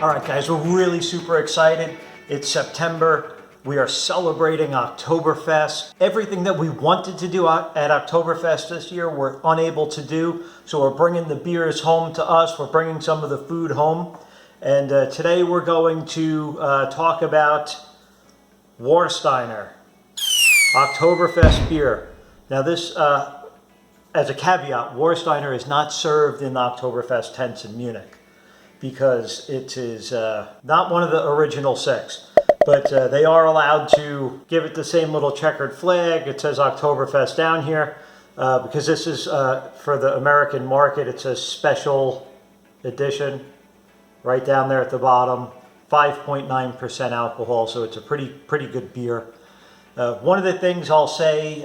All right, guys, we're really super excited. It's September. We are celebrating Oktoberfest. Everything that we wanted to do at Oktoberfest this year, we're unable to do. So we're bringing the beers home to us. We're bringing some of the food home. And today we're going to talk about Warsteiner Oktoberfest beer. Now this, as a caveat, Warsteiner is not served in the Oktoberfest tents in Munich, because it is not one of the original six. But they are allowed to give it the same little checkered flag. It says Oktoberfest down here. Because this is, for the American market, it's a special edition. Right down there at the bottom. 5.9% alcohol, so it's a pretty good beer. One of the things I'll say,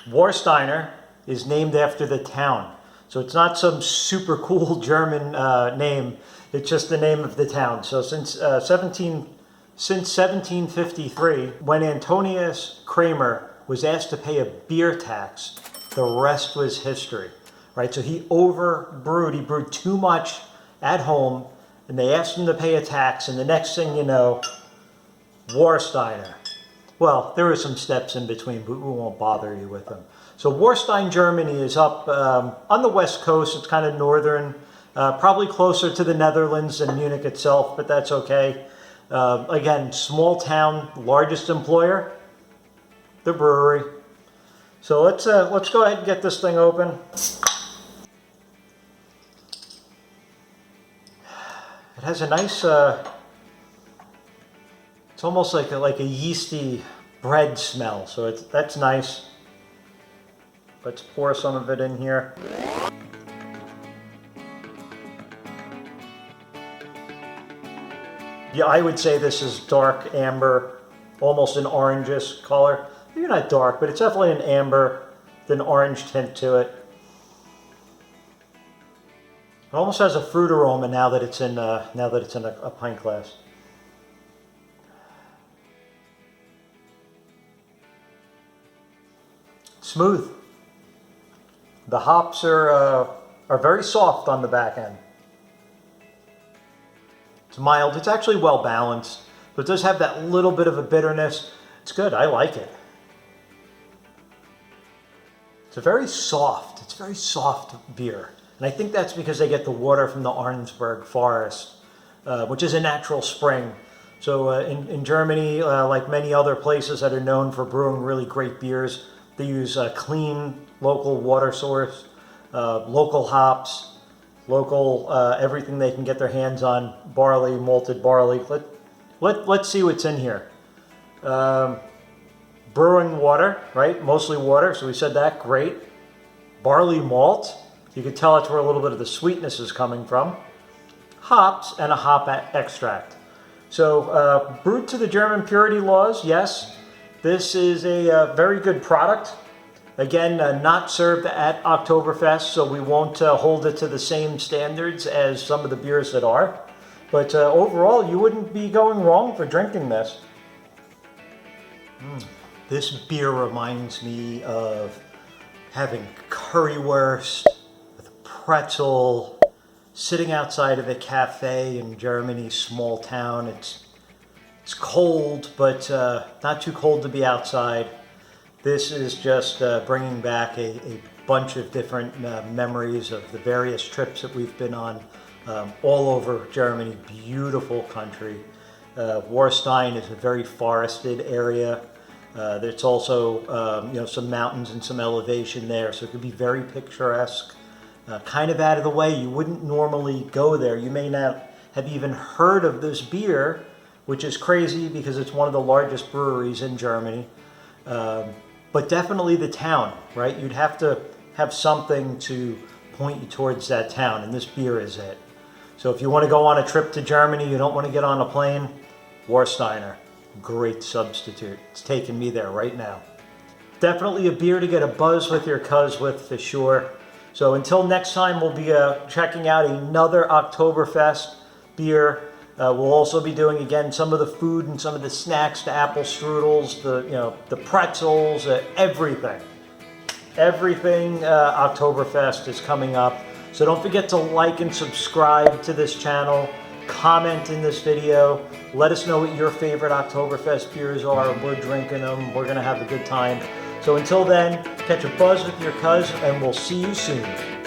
Warsteiner is named after the town. So it's not some super cool German name, it's just the name of the town. So since 1753, when Antonius Kramer was asked to pay a beer tax, the rest was history, right? So he overbrewed, he brewed too much at home, and they asked him to pay a tax, and the next thing you know, Warsteiner. Well, there were some steps in between, but we won't bother you with them. So Warstein, Germany is up on the west coast. It's kind of northern, probably closer to the Netherlands than Munich itself, but that's okay. Again, small town, largest employer, the brewery. So let's go ahead and get this thing open. It has a nice, it's almost like a yeasty bread smell, so that's nice. Let's pour some of it in here. Yeah, I would say this is dark amber, almost an orangish color. Maybe not dark, but it's definitely an amber, with an orange tint to it. It almost has a fruit aroma now that it's in a pint glass. Smooth. The hops are very soft on the back end. It's mild. It's actually well balanced, but it does have that little bit of a bitterness. It's good. I like it. It's very soft beer. And I think that's because they get the water from the Arnsberg forest, which is a natural spring. So in Germany, like many other places that are known for brewing really great beers, they use a clean local water source, local hops, local everything they can get their hands on, barley, malted barley. Let's see what's in here. Brewing water, right? Mostly water, so we said that, great. Barley malt. You can tell that's where a little bit of the sweetness is coming from. Hops and a hop extract. So brewed to the German purity laws, yes. This is a very good product. Again, not served at Oktoberfest, so we won't hold it to the same standards as some of the beers that are. But overall, you wouldn't be going wrong for drinking this. This beer reminds me of having currywurst, pretzel, sitting outside of a cafe in Germany, small town. It's cold, but not too cold to be outside. This is just bringing back a bunch of different memories of the various trips that we've been on all over Germany. Beautiful country. Warstein is a very forested area. There's also some mountains and some elevation there, so it could be very picturesque. Kind of out of the way. You wouldn't normally go there. You may not have even heard of this beer, which is crazy because it's one of the largest breweries in Germany. But definitely the town, right? You'd have to have something to point you towards that town, and this beer is it. So if you want to go on a trip to Germany, you don't want to get on a plane, Warsteiner, great substitute. It's taking me there right now. Definitely a beer to get a buzz with your cuz with for sure. So until next time, we'll be checking out another Oktoberfest beer. We'll also be doing again some of the food and some of the snacks, the apple strudels, the pretzels, everything. Everything Oktoberfest is coming up. So don't forget to like and subscribe to this channel. comment in this video. Let us know what your favorite Oktoberfest beers are. We're drinking them. We're going to have a good time. So until then, catch a buzz with your cuz, and we'll see you soon.